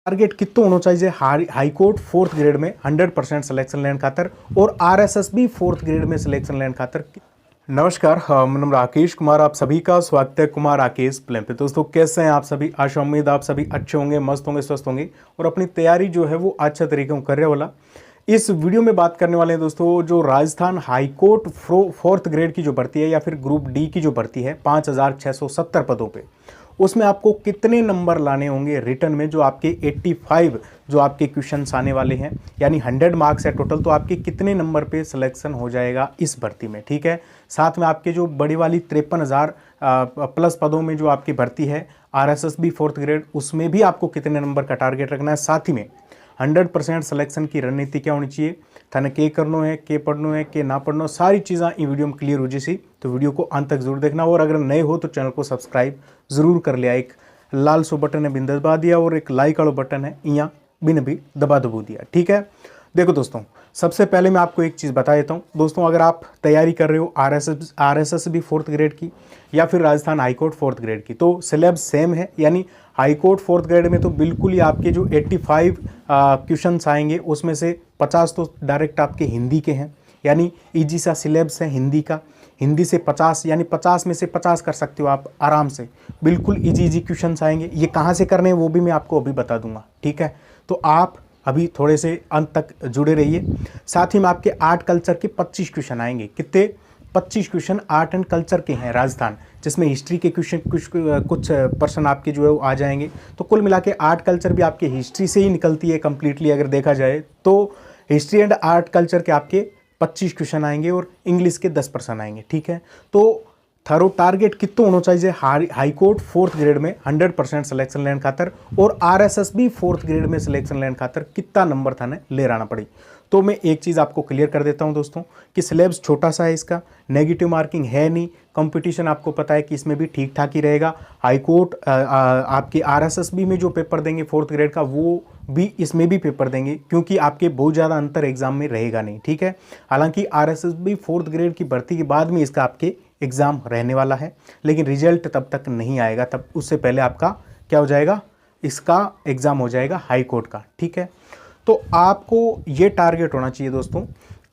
Target कितना होना चाहिए हाई कोर्ट 4th ग्रेड में 100% सिलेक्शन लेने खातर और आरएसएस भी 4th ग्रेड में सिलेक्शन लेने खातर। नमस्कार, मेरा नाम राकेश कुमार, आप सभी का स्वागत है कुमार राकेश प्लेन पे। दोस्तों कैसे हैं आप सभी? आशा उम्मीद आप सभी अच्छे होंगे, मस्त होंगे, स्वस्थ होंगे और अपनी तैयारी जो है वो अच्छे तरीके से कर रहे वाला। इस वीडियो में बात करने वाले हैं दोस्तों जो Rajasthan high court 4th grade की जो भर्ती है या फिर ग्रुप डी की जो भर्ती है 5670 पदों पे, उसमें आपको कितने नंबर लाने होंगे रिटर्न में, जो आपके 85 जो आपके क्वेश्चंस आने वाले हैं, यानी 100 मार्क्स है टोटल, तो आपके कितने नंबर पे सिलेक्शन हो जाएगा इस भर्ती में। ठीक है, साथ में आपके जो बड़ी वाली 53,000 प्लस पदों में जो आपकी भर्ती है आरएसएस बी 4th ग्रेड, उसमें भी आपको कितने नंबर का टारगेट रखना है। साथ ही में 100% सिलेक्शन की रणनीति क्या होनी चाहिए, थाने के करना है, के पढ़ना है, के ना पढ़ना, सारी चीज़ें इन वीडियो में क्लियर हो जैसी, तो वीडियो को अंत तक जरूर देखना। और अगर नए हो तो चैनल को सब्सक्राइब जरूर कर लिया, एक लाल सो बटन है बिन दबा दिया और एक लाइक वाला बटन है यहाँ बिन भी दबा दिया। ठीक है, देखो दोस्तों, सबसे पहले मैं आपको एक चीज़ बता देता हूँ दोस्तों, अगर आप तैयारी कर रहे हो आरएसएस भी 4th ग्रेड की या फिर Rajasthan high court 4th grade की, तो सिलेबस सेम है। यानी हाई कोर्ट 4th ग्रेड में तो बिल्कुल ही आपके जो 85 क्वेश्चंस आएंगे उसमें से 50 तो डायरेक्ट आपके हिंदी के हैं, यानी ईजी सा सिलेबस है हिंदी का। हिंदी से 50 यानी 50 में से 50 कर सकते हो आप आराम से, बिल्कुल इजी क्वेश्चंस आएंगे। ये कहाँ से करने हैं वो भी मैं आपको अभी बता दूंगा। ठीक है, तो आप अभी थोड़े से अंत तक जुड़े रहिए। साथ ही में आपके आर्ट कल्चर के 25 क्वेश्चन आएंगे। कितने? 25 क्वेश्चन आर्ट एंड कल्चर के हैं राजस्थान, जिसमें हिस्ट्री के क्वेश्चन कुछ पर्सन आपके जो है वो आ जाएंगे। तो कुल मिला के आर्ट कल्चर भी आपके हिस्ट्री से ही निकलती है कम्प्लीटली अगर देखा जाए तो। हिस्ट्री एंड आर्ट कल्चर के आपके 25 क्वेश्चन आएंगे और इंग्लिश के 10% आएंगे। ठीक है, तो थारो टारगेट कितना होना चाहिए हाई कोर्ट 4th ग्रेड में 100% सिलेक्शन लेने खातर और आरएसएस भी 4th ग्रेड में सिलेक्शन लेने खातर कितना नंबर थाने ले आना पड़ी। तो मैं एक चीज़ आपको क्लियर कर देता हूं दोस्तों कि सिलेबस छोटा सा है, इसका नेगेटिव मार्किंग है नहीं। कंपटीशन आपको पता है कि इसमें भी ठीक ठाक ही रहेगा। हाई कोर्ट आपके आरएसएस बी में जो पेपर देंगे 4th ग्रेड का, वो भी इसमें भी पेपर देंगे, क्योंकि आपके बहुत ज़्यादा अंतर एग्जाम में रहेगा नहीं। ठीक है, हालांकि आरएसएस बी 4th ग्रेड की भर्ती के बाद में इसका आपके एग्ज़ाम रहने वाला है, लेकिन रिजल्ट तब तक नहीं आएगा, तब उससे पहले आपका क्या हो जाएगा, इसका एग्ज़ाम हो जाएगा हाई कोर्ट का। ठीक है, तो आपको ये टारगेट होना चाहिए दोस्तों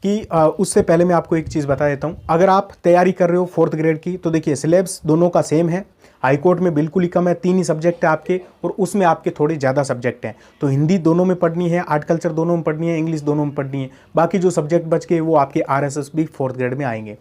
कि उससे पहले मैं आपको एक चीज़ बता देता हूँ। अगर आप तैयारी कर रहे हो 4th ग्रेड की, तो देखिए सिलेबस दोनों का सेम है। हाई कोर्ट में बिल्कुल ही कम है, 3 ही सब्जेक्ट है आपके और उसमें आपके थोड़े ज़्यादा सब्जेक्ट हैं। तो हिंदी दोनों में पढ़नी है, आर्ट कल्चर दोनों में पढ़नी है, इंग्लिश दोनों में पढ़नी है। बाकी जो सब्जेक्ट बच के वो आपके आरएसएस भी 4th ग्रेड में आएंगे।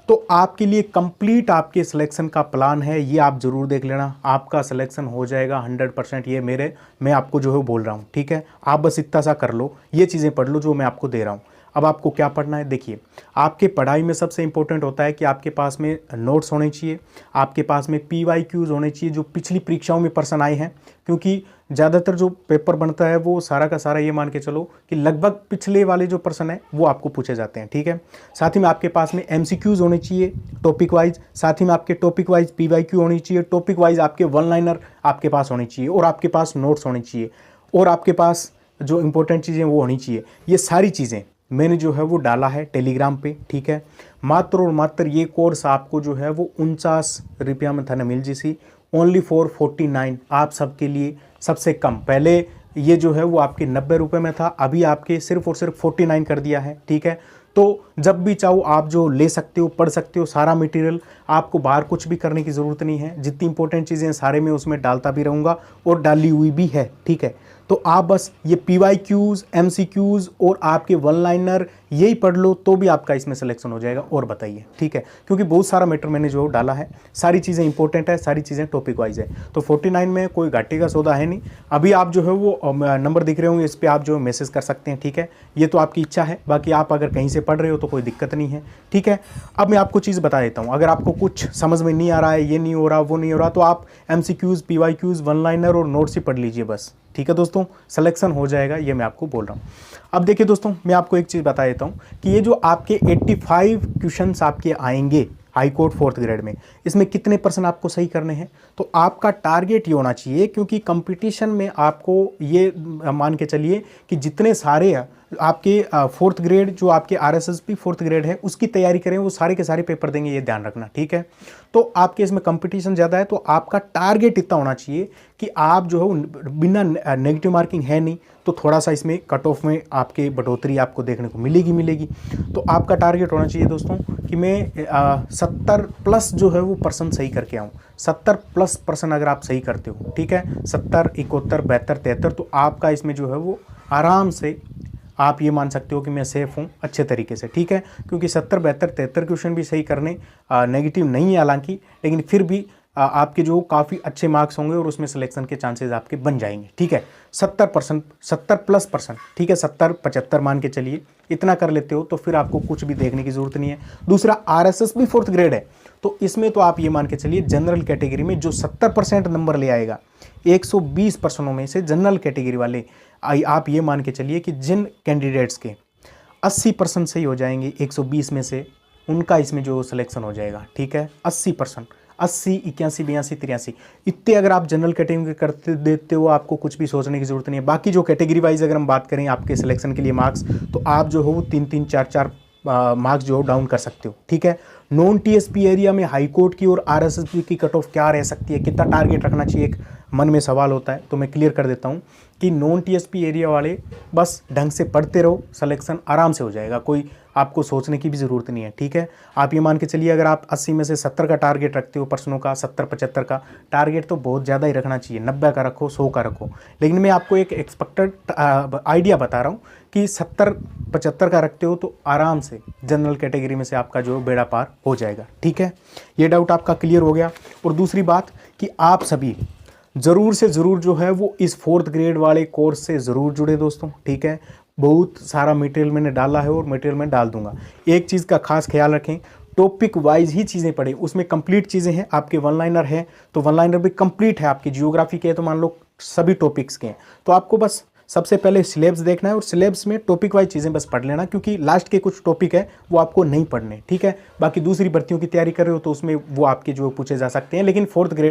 तो आपके लिए कंप्लीट आपके सिलेक्शन का प्लान है, ये आप जरूर देख लेना। आपका सिलेक्शन हो जाएगा 100%, ये मैं आपको जो है बोल रहा हूँ। ठीक है, आप बस इतना सा कर लो, ये चीज़ें पढ़ लो जो मैं आपको दे रहा हूँ। अब आपको क्या पढ़ना है, देखिए आपके पढ़ाई में सबसे इंपॉर्टेंट होता है कि आपके पास में नोट्स होने चाहिए, आपके पास में PYQs होने चाहिए जो पिछली परीक्षाओं में पर्सन आए हैं, क्योंकि ज़्यादातर जो पेपर बनता है वो सारा का सारा ये मान के चलो कि लगभग पिछले वाले जो पर्सन है वो आपको पूछे जाते हैं। ठीक है, साथ ही में आपके पास में MCQs होने चाहिए टॉपिक वाइज, साथ ही में आपके टॉपिक वाइज PYQ होनी चाहिए, टॉपिक वाइज आपके 1 लाइनर आपके पास होनी चाहिए और आपके पास नोट्स होने चाहिए और आपके पास जो इंपॉर्टेंट चीज़ें वो होनी चाहिए। ये सारी चीज़ें मैंने जो है वो डाला है टेलीग्राम पे। ठीक है, मात्र और मात्र ये कोर्स आपको जो है वो 49 रुपया में थाने मिल जैसी, ओनली फॉर 49, आप सबके लिए सबसे कम। पहले ये जो है वो आपके 90 रुपये में था, अभी आपके सिर्फ और सिर्फ 49 कर दिया है। ठीक है, तो जब भी चाहो आप जो ले सकते हो, पढ़ सकते हो सारा मटेरियल, आपको बाहर कुछ भी करने की ज़रूरत नहीं है। जितनी इंपॉर्टेंट चीज़ें हैं सारे मैं उसमें डालता भी रहूँगा और डाली हुई भी है। ठीक है, तो आप बस ये PYQs, MCQs और आपके 1 लाइनर यही पढ़ लो तो भी आपका इसमें सिलेक्शन हो जाएगा। और बताइए, ठीक है, क्योंकि बहुत सारा मैटर मैंने जो डाला है, सारी चीज़ें इंपॉर्टेंट है, सारी चीज़ें टॉपिक वाइज है। तो 49 में कोई घाटे का सौदा है नहीं। अभी आप जो है वो नंबर दिख रहे होंगे, इस पर आप जो मैसेज कर सकते हैं। ठीक है, ये तो आपकी इच्छा है, बाकी आप अगर कहीं से पढ़ रहे हो तो कोई दिक्कत नहीं है। ठीक है, अब मैं आपको चीज़ बता देता हूँ, अगर आपको कुछ समझ में नहीं आ रहा है, ये नहीं हो रहा, वो नहीं हो रहा, तो आप MCQs, PYQs, 1 लाइनर और नोट्स ही पढ़ लीजिए बस। ठीक है दोस्तों, सिलेक्शन हो जाएगा, ये मैं आपको बोल रहा हूँ। अब देखिए दोस्तों, मैं आपको एक चीज़ बता देता हूँ कि ये जो आपके 85 क्वेश्चंस आपके आएंगे हाई कोर्ट 4th ग्रेड में, इसमें कितने % आपको सही करने हैं। तो आपका टारगेट ये होना चाहिए, क्योंकि कंपटीशन में आपको ये मान के चलिए कि जितने सारे आपके फोर्थ ग्रेड जो आपके RSSB फोर्थ ग्रेड है उसकी तैयारी करें, वो सारे के सारे पेपर देंगे, ये ध्यान रखना, ठीक है। तो आपके इसमें कंपटीशन ज़्यादा है, तो आपका टारगेट इतना होना चाहिए कि आप जो है बिना नेगेटिव मार्किंग है नहीं तो थोड़ा सा इसमें कट ऑफ में आपके बढ़ोतरी आपको देखने को मिलेगी। तो आपका टारगेट होना चाहिए दोस्तों कि मैं 70+ जो है वो परसेंट सही करके आऊँ। 70+% अगर आप सही करते हो, ठीक है, 70, 71, 72, 73, तो आपका इसमें जो है वो आराम से आप ये मान सकते हो कि मैं सेफ हूँ अच्छे तरीके से, ठीक है। क्योंकि 70, 72, 73 क्वेश्चन भी सही करने नेगेटिव नहीं है हालांकि, लेकिन फिर भी आपके जो काफ़ी अच्छे मार्क्स होंगे और उसमें सिलेक्शन के चांसेस आपके बन जाएंगे, ठीक है। 70%, 70+%, ठीक है, 70, 75 मान के चलिए, इतना कर लेते हो तो फिर आपको कुछ भी देखने की ज़रूरत नहीं है। दूसरा RSSB फोर्थ ग्रेड है, तो इसमें तो आप ये मान के चलिए जनरल कैटेगरी में जो 70% नंबर ले आएगा, 120 पर्सनों में से जनरल कैटेगरी वाले, आप ये मान के चलिए कि जिन कैंडिडेट्स के 80% सही हो जाएंगे 120 में से, उनका इसमें जो सिलेक्शन हो जाएगा, ठीक है। 80%, 80, 81, 82, 83, इतने अगर आप जनरल कैटेगरी करते देते हो, आपको कुछ भी सोचने की जरूरत नहीं है। बाकी जो कैटेगरी वाइज अगर हम बात करें आपके सिलेक्शन के लिए मार्क्स, तो आप जो हो 3-3, 4-4 मार्क्स जो डाउन कर सकते हो, ठीक है। नॉन TSP एरिया में हाई कोर्ट की और RSSB की कट ऑफ क्या रह सकती है, कितना टारगेट रखना चाहिए, एक मन में सवाल होता है, तो मैं क्लियर कर देता हूँ कि नॉन TSP एरिया वाले बस ढंग से पढ़ते रहो, सिलेक्शन आराम से हो जाएगा, कोई आपको सोचने की भी ज़रूरत नहीं है, ठीक है। आप ये मान के चलिए अगर आप 80 में से 70 का टारगेट रखते हो प्रश्नों का, 70, 75 का टारगेट तो बहुत ज़्यादा ही रखना चाहिए, 90 का रखो, 100 का रखो। लेकिन मैं आपको एक एक्सपेक्टेड आइडिया बता रहा हूँ कि 70, 75 का रखते हो तो आराम से जनरल कैटेगरी में से आपका जो बेड़ा पार हो जाएगा, ठीक है। ये डाउट आपका क्लियर हो गया। और दूसरी बात कि आप सभी ज़रूर से ज़रूर जो है वो इस फोर्थ ग्रेड वाले कोर्स से ज़रूर जुड़े दोस्तों, ठीक है। बहुत सारा मटेरियल मैंने डाला है और मटेरियल मैं डाल दूंगा। एक चीज़ का खास ख्याल रखें, टॉपिक वाइज ही चीज़ें पढ़ें, उसमें कंप्लीट चीज़ें हैं। आपके वन लाइनर है तो वन लाइनर भी कंप्लीट है, आपकी जियोग्राफी के है तो मान लो सभी टॉपिक्स के हैं, तो आपको बस सबसे पहले सिलेबस देखना है और सिलेबस में टॉपिक वाइज चीज़ें बस पढ़ लेना, क्योंकि लास्ट के कुछ टॉपिक है वो आपको नहीं पढ़ने, ठीक है। बाकी दूसरी भर्तियों की तैयारी कर रहे हो तो उसमें वो आपके जो पूछे जा सकते हैं, लेकिन फोर्थ ग्रेड